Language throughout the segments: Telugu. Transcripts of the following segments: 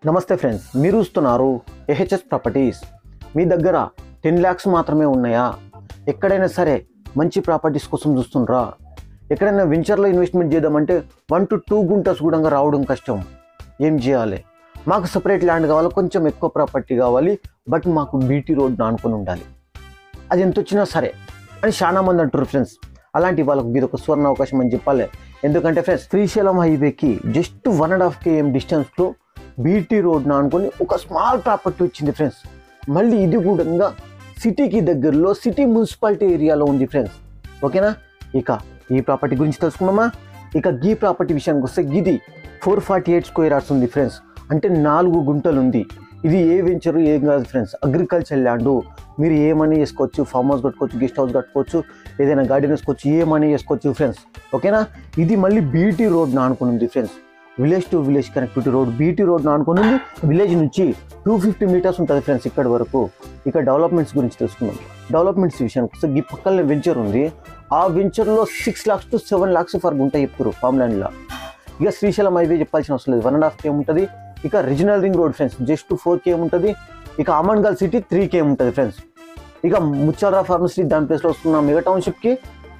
నమస్తే ఫ్రెండ్స్, మీరు చూస్తున్నారు ఏహెచ్ఎస్ ప్రాపర్టీస్. మీ దగ్గర 10 lakhs మాత్రమే ఉన్నాయా? ఎక్కడైనా సరే మంచి ప్రాపర్టీస్ కోసం చూస్తుండ్రా? ఎక్కడైనా వెంచర్లో ఇన్వెస్ట్మెంట్ చేద్దామంటే 1 to 2 గుంటస్ కూడా రావడం కష్టం. ఏం చేయాలి? మాకు సపరేట్ ల్యాండ్ కావాలి, కొంచెం ఎక్కువ ప్రాపర్టీ కావాలి, బట్ మాకు బీటీ రోడ్ ఆనుకొని ఉండాలి, అది ఎంత వచ్చినా సరే అని చాలా మంది అంటారు ఫ్రెండ్స్. అలాంటి వాళ్ళకు ఇది ఒక సువర్ణ అవకాశం అని చెప్పాలి. ఎందుకంటే ఫ్రెండ్స్, శ్రీశైలం హైవేకి జస్ట్ 1.5 km డిస్టెన్స్లో బీటీ రోడ్ అనుకొని ఒక స్మాల్ ప్రాపర్టీ వచ్చింది ఫ్రెండ్స్. మళ్ళీ ఇది కూడా సిటీకి దగ్గరలో, సిటీ మున్సిపాలిటీ ఏరియాలో ఉంది ఫ్రెండ్స్. ఓకేనా? ఇక ఈ ప్రాపర్టీ గురించి తెలుసుకున్నామా? ఇక ఈ ప్రాపర్టీ విషయానికి వస్తే ఇది 448 square yards ఉంది ఫ్రెండ్స్. అంటే 4 గుంటలు ఉంది. ఇది ఏ వెంచరు ఏం కాదు ఫ్రెండ్స్, అగ్రికల్చర్ ల్యాండ్. మీరు ఏమని చేసుకోవచ్చు, ఫామ్ హౌస్ కట్టుకోవచ్చు, గెస్ట్ హౌస్ కట్టుకోవచ్చు, ఏదైనా గార్డెన్ వేసుకోవచ్చు, ఏమని చేసుకోవచ్చు ఫ్రెండ్స్. ఓకేనా? ఇది మళ్ళీ బీటీ రోడ్ ఆనుకొని ఉంది friends. Village to village connectivity road, BT road ఆనుకొని ఉంది. విలేజ్ నుంచి 250 meters ఉంటుంది ఫ్రెండ్స్ ఇక్కడి వరకు. ఇక డెవలప్మెంట్స్ గురించి తెలుసుకుందాం. డెవలప్మెంట్స్ విషయానికి వస్తే ఈ పక్కనే వెంచర్ ఉంది. ఆ వెంచర్లో 6 lakhs to 7 lakhs ఫర్ గుంట చెప్తారు ఫామ్ ల్యాండ్లో. ఇక శ్రీశైలం హైవే చెప్పాల్సిన అవసరం లేదు, 1.5 km ఉంటుంది. ఇక regional ring road friends just 4 km ఉంటుంది. ఇక అమన్గల్ సిటీ 3 km ఉంటుంది ఫ్రెండ్స్. ఇక ముచ్చాలరా ఫార్మసీ దాని ప్లేస్లో వస్తున్న మెగా టౌన్షిప్కి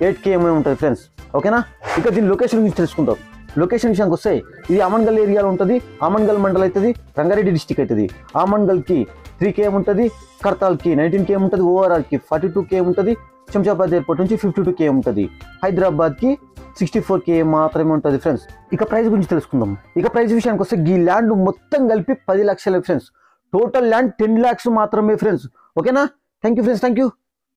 8 km ఉంటుంది ఫ్రెండ్స్. ఓకేనా? ఇక దీని లొకేషన్ గురించి తెలుసుకుందాం. లొకేషన్ విషయానికి వస్తే ఇది అమన్గల్ ఏరియాలో ఉంటుంది. అమన్గల్ మండల్ అవుతుంది, రంగారెడ్డి డిస్టిక్ అవుతుంది. అమన్గల్కి 3 km ఉంటుంది, కర్తాల్కి 19 km ఉంటుంది, ఓవరాల్కి 42 km ఉంటుంది. శంషాబాద్ ఎయిర్పోర్ట్ నుంచి 52 km ఉంటుంది. హైదరాబాద్కి 64 km మాత్రమే ఉంటుంది ఫ్రెండ్స్. ఇక ప్రైస్ గురించి తెలుసుకుందాం. ఇక ప్రైస్ విషయానికి వస్తే ఈ ల్యాండ్ మొత్తం కలిపి 10 లక్షలు ఫ్రెండ్స్. టోటల్ ల్యాండ్ 10 lakhs మాత్రమే ఫ్రెండ్స్. ఓకేనా? Thank you friends, thank you.